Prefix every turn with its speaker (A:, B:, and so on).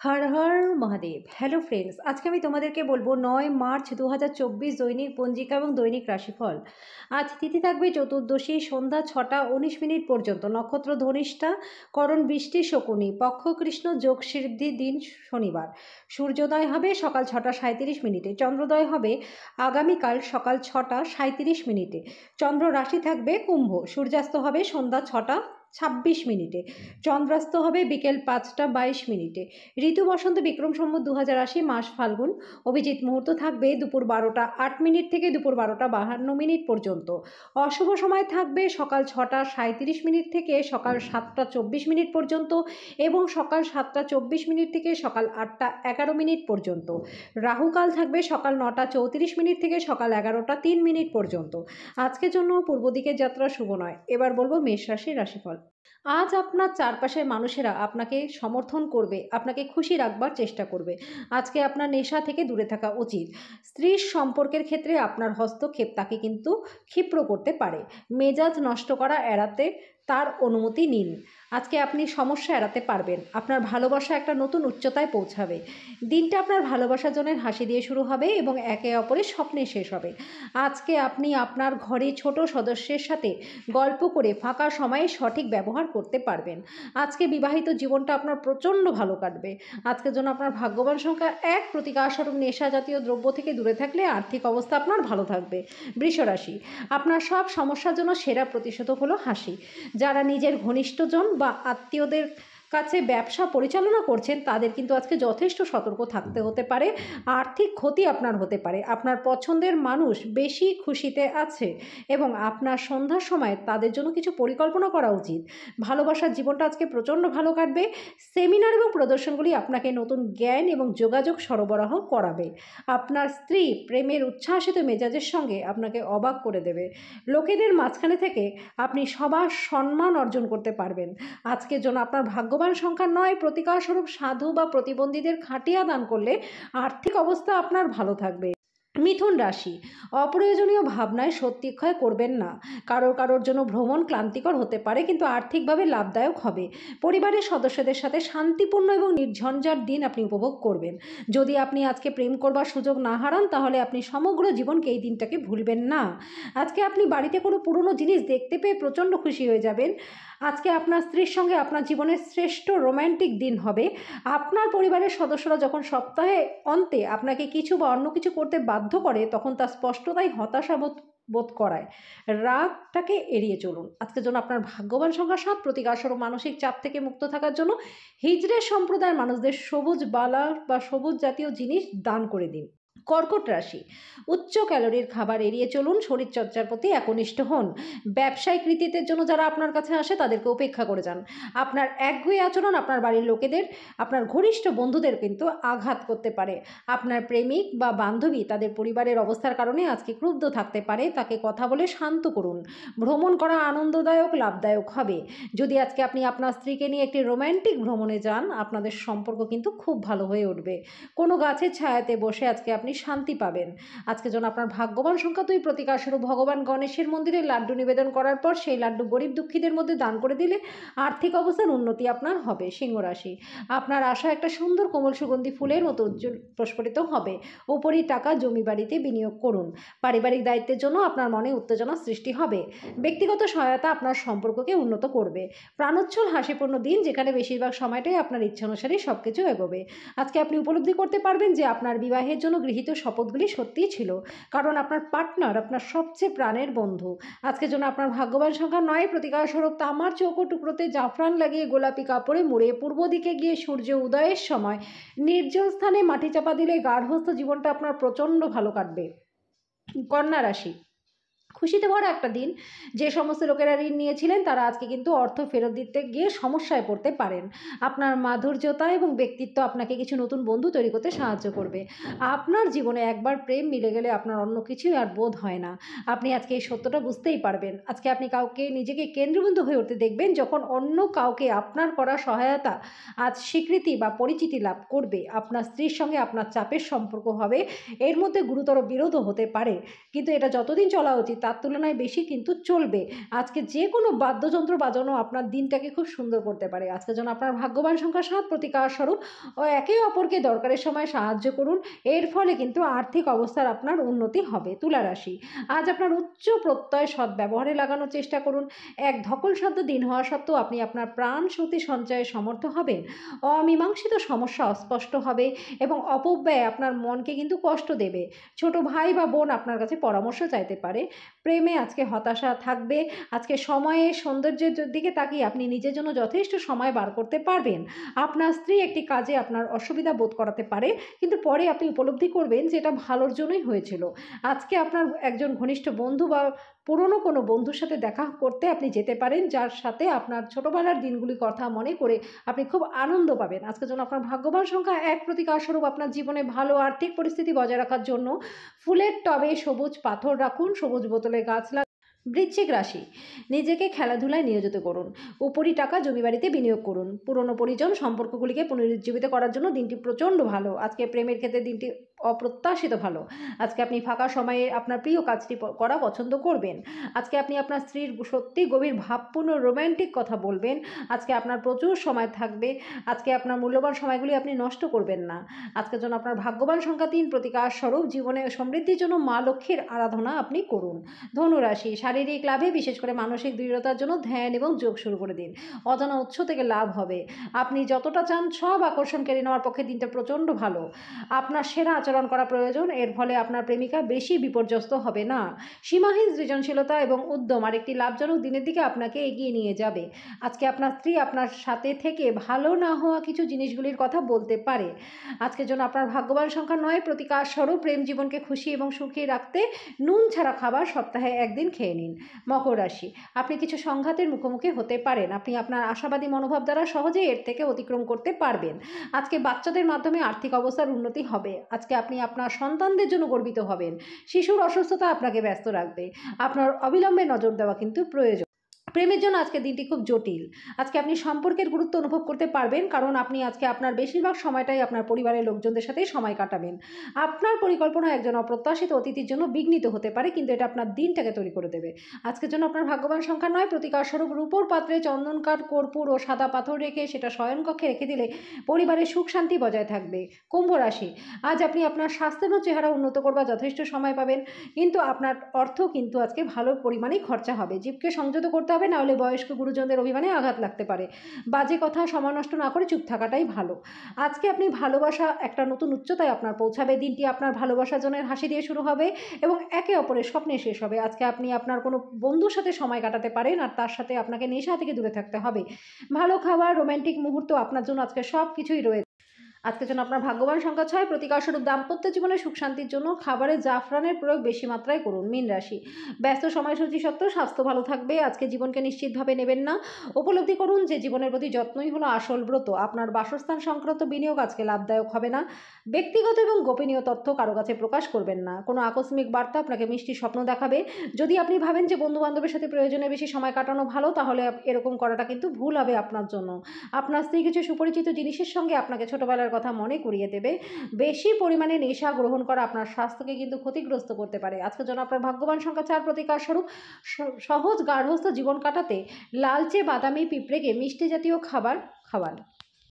A: Har Har Mahadev. Hello friends, আজকে আমি তোমাদেরকে বলবো 9 মার্চ 2024 দৈনিক পঞ্জিকা এবং দৈনিক রাশিফল। আজ তিথি থাকবে চতুর্দশী, সন্ধ্যা 6টা 19 মিনিট পর্যন্ত, নক্ষত্র ধনিষ্ঠা, করণ বৃষ্টি শকুনি, পক্ষ কৃষ্ণ, যোগ সিদ্ধি, দিন শনিবার। সূর্যোদয় হবে সকাল 6টা 37 মিনিটে, চন্দ্রোদয় হবে আগামীকাল সকাল 6টা 37 মিনিটে। চন্দ্র রাশি থাকবে কুম্ভ, সূর্যাস্ত হবে সন্ধ্যা 6টা 26 মিনিটে, চন্দ্রাস্ত হবে বিকেল 5টা 22 মিনিটে। ঋতু বসন্ত, বিক্রম সম্বত 2080, মাস ফাল্গুন। অভিজিৎ মুহূর্ত থাকবে দুপুর 12টা 8 মিনিট থেকে দুপুর 12টা 52 মিনিট পর্যন্ত। অশুভ সময় থাকবে সকাল 6টা 37 মিনিট থেকে সকাল 7টা 24 মিনিট পর্যন্ত এবং সকাল 7টা 24 মিনিট থেকে সকাল 8টা 11 মিনিট পর্যন্ত। রাহুকাল থাকবে সকাল 9টা 34 মিনিট থেকে সকাল 11টা 3 মিনিট পর্যন্ত। আজকের জন্য পূর্ব দিকের যাত্রা শুভ নয়। এবার বলবো মেষ রাশির রাশিফল। আজ আপনার চারপাশের মানুষেরা আপনাকে সমর্থন করবে, আপনাকে খুশি রাখবার চেষ্টা করবে। আজকে আপনার নেশা থেকে দূরে থাকা উচিত। স্ত্রীর সম্পর্কের ক্ষেত্রে আপনার হস্তক্ষেপ তাকে কিন্তু ক্ষিপ্র করতে পারে। মেজাজ নষ্ট করা এড়াতে তার অনুমতি নিন। আজকে আপনি সমস্যা এড়াতে পারবেন। আপনার ভালোবাসা একটা নতুন উচ্চতায় পৌঁছাবে। দিনটা আপনার ভালোবাসার জনের হাসি দিয়ে শুরু হবে এবং একে অপরের স্বপ্নে শেষ হবে। আজকে আপনি আপনার ঘরে ছোট সদস্যের সাথে গল্প করে ফাঁকা সময়ে সঠিক ব্যবহার করতে পারবেন। আজকে বিবাহিত জীবনটা আপনার প্রচণ্ড ভালো কাটবে। আজকের জন্য আপনার ভাগ্যবান সংখ্যা 1, প্রতিকারস্বরূপ নেশা জাতীয় দ্রব্য থেকে দূরে থাকলে আর্থিক অবস্থা আপনার ভালো থাকবে। বৃষ রাশি, আপনার সব সমস্যার জন্য সেরা প্রতিষেধক হলো হাসি। যারা নিজের ঘনিষ্ঠজন বা আত্মীয়দের কাছে ব্যবসা পরিচালনা করছেন তাদের কিন্তু আজকে যথেষ্ট সতর্ক থাকতে হতে পারে। আর্থিক ক্ষতি আপনার হতে পারে। আপনার পছন্দের মানুষ বেশি খুশিতে আছে এবং আপনার সন্ধ্যার সময় তাদের জন্য কিছু পরিকল্পনা করা উচিত। ভালোবাসার জীবনটা আজকে প্রচণ্ড ভালো কাটবে। সেমিনার এবং প্রদর্শনগুলি আপনাকে নতুন জ্ঞান এবং যোগাযোগ সরবরাহ করাবে। আপনার স্ত্রী প্রেমের উচ্ছ্বাসিত মেজাজের সঙ্গে আপনাকে অবাক করে দেবে। লোকেদের মাঝখানে থেকে আপনি সবার সম্মান অর্জন করতে পারবেন। আজকের জন্য আপনার ভাগ্যবান সংখ্যা 9, প্রতিকারস্বরূপ সাধু বা প্রতিবন্ধীদের খাটিয়া দান করলে আর্থিক অবস্থা আপনার ভালো থাকবে। মিথুন রাশি, অপ্রয়োজনীয় ভাবনায় সত্যিক্ষয় করবেন না। কারোর জন্য ভ্রমণ ক্লান্তিকর হতে পারে কিন্তু আর্থিকভাবে লাভদায়ক হবে। পরিবারের সদস্যদের সাথে শান্তিপূর্ণ এবং নির্ঝঞ্ঝাট দিন আপনি উপভোগ করবেন। যদি আপনি আজকে প্রেম করবার সুযোগ না হারান তাহলে আপনি সমগ্র জীবনকে এই দিনটাকে ভুলবেন না। আজকে আপনি বাড়িতে কোনো পুরনো জিনিস দেখতে পেয়ে প্রচণ্ড খুশি হয়ে যাবেন। আজকে আপনার স্ত্রীর সঙ্গে আপনার জীবনের শ্রেষ্ঠ রোম্যান্টিক দিন হবে। আপনার পরিবারের সদস্যরা যখন সপ্তাহে অন্তে আপনাকে কিছু বা অন্য কিছু করতে বাধ্য করে তখন তা স্পষ্টতাই হতাশা বোধ করায়। রাগটাকে এড়িয়ে চলুন। আজকের জন্য আপনার ভাগ্যবান সংখ্যা 7, প্রতিকারস্বরূপ মানসিক চাপ থেকে মুক্ত থাকার জন্য হিজড়ে সম্প্রদায়ের মানুষদের সবুজ বালা বা সবুজ জাতীয় জিনিস দান করে দিন। কর্কট রাশি, উচ্চ ক্যালোরির খাবার এড়িয়ে চলুন। শরীরচর্চার প্রতি একনিষ্ঠ হন। ব্যবসায়িক কৃতিত্বের জন্য যারা আপনার কাছে আসে তাদেরকে উপেক্ষা করে যান। আপনার একগুঁয়ে আচরণ আপনার বাড়ির লোকেদের, আপনার ঘনিষ্ঠ বন্ধুদের কিন্তু আঘাত করতে পারে। আপনার প্রেমিক বা বান্ধবী তাদের পরিবারের অবস্থার কারণে আজকে ক্রুদ্ধ থাকতে পারে। তাকে কথা বলে শান্ত করুন। ভ্রমণ করা আনন্দদায়ক, লাভদায়ক হবে। যদি আজকে আপনি আপনার স্ত্রীকে নিয়ে একটি রোম্যান্টিক ভ্রমণে যান আপনাদের সম্পর্ক কিন্তু খুব ভালো হয়ে উঠবে। কোনো গাছের ছায়াতে বসে আজকে আপনি শান্তি পাবেন। আজকে যেন আপনার ভাগ্যবান সংখ্যা 2, প্রতিকারস্বরূপ ভগবান গণেশের মন্দিরে লাড্ডু নিবেদন করার পর সেই লাড্ডু গরিব দুঃখীদের মধ্যে দান করে দিলে আর্থিক অবস্থার উন্নতি আপনার হবে। সিংহ রাশি, আপনার আশা একটা সুন্দর কোমল সুগন্ধি ফুলের মতো উজ্জ্বল প্রস্ফুটিত হবে। উপরই টাকা জমি বাড়িতে বিনিয়োগ করুন। পারিবারিক দায়িত্বের জন্য আপনার মনে উত্তেজনা সৃষ্টি হবে। ব্যক্তিগত সহায়তা আপনার সম্পর্ককে উন্নত করবে। প্রাণোচ্ছল হাসিপূর্ণ দিন যেখানে বেশিরভাগ সময়টাই আপনার ইচ্ছা অনুসারে সব কিছু এগোবে। আজকে আপনি উপলব্ধি করতে পারবেন যে আপনার বিবাহের জন্য গৃহীত শপথগুলি সত্যিই ছিল, কারণ আপনার পার্টনার আপনার সবচেয়ে প্রাণের বন্ধু। আজকের জন্য আপনার ভাগ্যবান সংখ্যা 9, প্রতিকারস্বরূপ তামার চৌকো টুকরোতে জাফরান লাগিয়ে গোলাপি কাপড়ে মুড়ে পূর্ব দিকে গিয়ে সূর্য উদয়ের সময় নির্জন স্থানে মাটি চাপা দিলে গার্হস্থ্য জীবনটা আপনার প্রচণ্ড ভালো কাটবে। কন্যা রাশি, খুশিতে ভরা একটা দিন। যে সমস্ত লোকেরা ঋণ নিয়েছিলেন তারা আজকে কিন্তু অর্থ ফেরত দিতে গিয়ে সমস্যায় পড়তে পারেন। আপনার মাধুর্যতা এবং ব্যক্তিত্ব আপনাকে কিছু নতুন বন্ধু তৈরি করতে সাহায্য করবে। আপনার জীবনে একবার প্রেম মিলে গেলে আপনার অন্য কিছুই আর বোধ হয় না। আপনি আজকে এই সত্যটা বুঝতেই পারবেন। আজকে আপনি কাউকে নিজেকে কেন্দ্রবিন্দু হয়ে উঠতে দেখবেন যখন অন্য কাউকে আপনার করা সহায়তা আজ স্বীকৃতি বা পরিচিতি লাভ করবে। আপনার স্ত্রীর সঙ্গে আপনার চাপের সম্পর্ক হবে। এর মধ্যে গুরুতর বিরোধও হতে পারে, কিন্তু এটা যতদিন চলা উচিত তার তার তুলনায় বেশি কিন্তু চলবে। আজকে যে কোনো বাদ্যযন্ত্র বাজানো আপনার দিনটাকে খুব সুন্দর করতে পারে। আজকের জন্য আপনার ভাগ্যবান সংখ্যা ৭, প্রতিকার স্বরূপ ও একে অপরকে দরকারের সময় সাহায্য করুন। এর ফলে কিন্তু আর্থিক অবস্থার আপনার উন্নতি হবে। তুলা রাশি, আজ আপনার উচ্চ প্রত্যয় সদ্ব্যবহারে লাগানোর চেষ্টা করুন। এক ধকলসাধ্য দিন হওয়া সত্ত্বেও আপনি আপনার প্রাণ শক্তি সঞ্চয়ে সমর্থ হবেন। অমীমাংসিত সমস্যা অস্পষ্ট হবে এবং অপব্যয় আপনার মনকে কিন্তু কষ্ট দেবে। ছোট ভাই বা বোন আপনার কাছে পরামর্শ চাইতে পারে। প্রেমে আজকে হতাশা থাকবে। আজকে সময়ে সৌন্দর্যের দিকে তাকিয়ে আপনি নিজের জন্য যথেষ্ট সময় বার করতে পারবেন। আপনার স্ত্রী একটি কাজে আপনার অসুবিধা বোধ করাতে পারে, কিন্তু পরে আপনি উপলব্ধি করবেন যে এটা ভালোর জন্যই হয়েছিল। আজকে আপনার একজন ঘনিষ্ঠ বন্ধু বা পুরনো কোনো বন্ধুর সাথে দেখা করতে আপনি যেতে পারেন, যার সাথে আপনার ছোটবেলার দিনগুলির কথা মনে করে আপনি খুব আনন্দ পাবেন। আজকের জন্য আপনার ভাগ্যবান সংখ্যা ১, প্রতিকার স্বরূপ আপনার জীবনে ভালো আর্থিক পরিস্থিতি বজায় রাখার জন্য ফুলের টবে সবুজ পাথর রাখুন, সবুজ বোতলে গাছ লাগান। বৃশ্চিক রাশি, নিজেকে খেলাধুলায় নিয়োজিত করুন। উপরি টাকা জমি বাড়িতে বিনিয়োগ করুন। পুরনো পরিজন সম্পর্কগুলিকে পুনরুজ্জীবিত করার জন্য দিনটি প্রচণ্ড ভালো। আজকে প্রেমের ক্ষেত্রে দিনটি অপ্রত্যাশিত ভালো। আজকে আপনি ফাঁকা সময়ে আপনার প্রিয় কাজটি করা পছন্দ করবেন। আজকে আপনি আপনার স্ত্রীর সত্যি গভীর ভাবপূর্ণ রোম্যান্টিক কথা বলবেন। আজকে আপনার প্রচুর সময় থাকবে। আজকে আপনার মূল্যবান সময়গুলি আপনি নষ্ট করবেন না। আজকের জন্য আপনার ভাগ্যবান সংখ্যা ৩, প্রতিকার স্বরূপ জীবনে সমৃদ্ধির জন্য মা লক্ষ্মীর আরাধনা আপনি করুন। ধনুরাশি, শারীরিক লাভে বিশেষ করে মানসিক দৃঢ়তার জন্য ধ্যান এবং যোগ শুরু করে দিন। অজানা উৎস থেকে লাভ হবে। আপনি যতটা চান সব আকর্ষণ কেড়ে নেওয়ার পক্ষে দিনটা প্রচণ্ড ভালো। আপনার সেরা আচরণ করা প্রয়োজন। এর ফলে আপনার প্রেমিকা বেশি বিপর্যস্ত হবে না। সীমাহীন সৃজনশীলতা এবং উদ্যম আরেকটি লাভজনক দিনের দিকে আপনাকে এগিয়ে নিয়ে যাবে। আজকে আপনার স্ত্রী আপনার সাথে থেকে ভালো না হওয়া কিছু জিনিসগুলির কথা বলতে পারে। আজকের জন্য আপনার ভাগ্যবান সংখ্যা ৯, প্রতিকার স্বরূপ প্রেম জীবনকে খুশি এবং সুখী রাখতে নুন ছাড়া খাবার সপ্তাহে একদিন খেয়ে নিন। মকর রাশি, আপনি কিছু সংঘাতের মুখোমুখি হতে পারেন। আপনি আপনার আশাবাদী মনোভাব দ্বারা সহজেই এর থেকে অতিক্রম করতে পারবেন। আজকে বাচ্চাদের মাধ্যমে আর্থিক অবস্থার উন্নতি হবে। আজকে আপনি আপনার সন্তানদের জন্য গর্বিত হবেন। শিশুর অসুস্থতা আপনাকে ব্যস্ত রাখবে। আপনার অবিলম্বে নজর দেওয়া কিন্তু প্রয়োজন। প্রেমের জন্য আজকের দিনটি খুব জটিল। আজকে আপনি সম্পর্কের গুরুত্ব অনুভব করতে পারবেন, কারণ আপনি আজকে আপনার বেশিরভাগ সময়টাই আপনার পরিবারের লোকজনদের সাথেই সময় কাটাবেন। আপনার পরিকল্পনা একজন অপ্রত্যাশিত অতিথির জন্য বিঘ্নিত হতে পারে, কিন্তু এটা আপনার দিনটাকে তৈরি করে দেবে। আজকের জন্য আপনার ভাগ্যবান সংখ্যা ৯, প্রতিকার স্বরূপ রূপোর পাত্রে চন্দন কাঠ, কর্পূর ও সাদা পাথর রেখে সেটা শয়নকক্ষে রেখে দিলে পরিবারের সুখ শান্তি বজায় থাকবে। কুম্ভ রাশি, আজ আপনি আপনার স্বাস্থ্য এবং চেহারা উন্নত করবার যথেষ্ট সময় পাবেন, কিন্তু আপনার অর্থ কিন্তু আজকে ভালো পরিমাণেই খরচা হবে। জীবকে সংযত করতে হবে, না হলে বয়স্ক গুরুজনদের অভিমানে আঘাত লাগতে পারে। বাজে কথা সময় নষ্ট না করে চুপ থাকাটাই ভালো। আজকে আপনি ভালোবাসা একটা নতুন উচ্চতায় আপনার পৌঁছাবে। দিনটি আপনার ভালোবাসা জনের হাসি দিয়ে শুরু হবে এবং একে অপরের স্বপ্নে শেষ হবে। আজকে আপনি আপনার কোনো বন্ধুর সাথে সময় কাটাতে পারেন, আর তার সাথে আপনাকে নেশা থেকে দূরে থাকতে হবে। ভালো খাবার, রোম্যান্টিক মুহূর্ত আপনার জন্য আজকে সব কিছুই রয়েছে। আজকের জন্য আপনার ভাগ্যবান সংখ্যা ৬, প্রতিকার স্বরূপ দাম্পত্য জীবনে সুখ শান্তির জন্য খাবারে জাফরানের প্রয়োগ বেশি মাত্রায় করুন। মীন রাশি, ব্যস্ত সময়সূচি সত্ত্বেও স্বাস্থ্য ভালো থাকবে। আজকে জীবনকে নিশ্চিতভাবে নেবেন না। উপলব্ধি করুন যে জীবনের প্রতি যত্নই হলো আসল ব্রত। আপনার বাসস্থান সংক্রান্ত বিনিয়োগ আজকে লাভদায়ক হবে না। ব্যক্তিগত এবং গোপনীয় তথ্য কারো কাছে প্রকাশ করবেন না। কোনো আকস্মিক বার্তা আপনাকে মিষ্টি স্বপ্ন দেখাবে। যদি আপনি ভাবেন যে বন্ধু বান্ধবের সাথে প্রয়োজনে বেশি সময় কাটানো ভালো, তাহলে এরকম করাটা কিন্তু ভুল হবে আপনার জন্য। আপনার স্ত্রী কিছু সুপরিচিত জিনিসের সঙ্গে আপনাকে ছোটবেলার কথা মনে করিয়ে দেবে। বেশি পরিমাণে নেশা গ্রহণ করা আপনার স্বাস্থ্যকে কিন্তু ক্ষতিগ্রস্ত করতে পারে। আজকের জন্য আপনার ভাগ্যবান সংখ্যা ৪, প্রতিকার স্বরূপ সহজ গার্হস্থ্য জীবন কাটাতে লালচে বাদামি পিঁপড়েকে মিষ্টি জাতীয় খাবার খাওয়ান।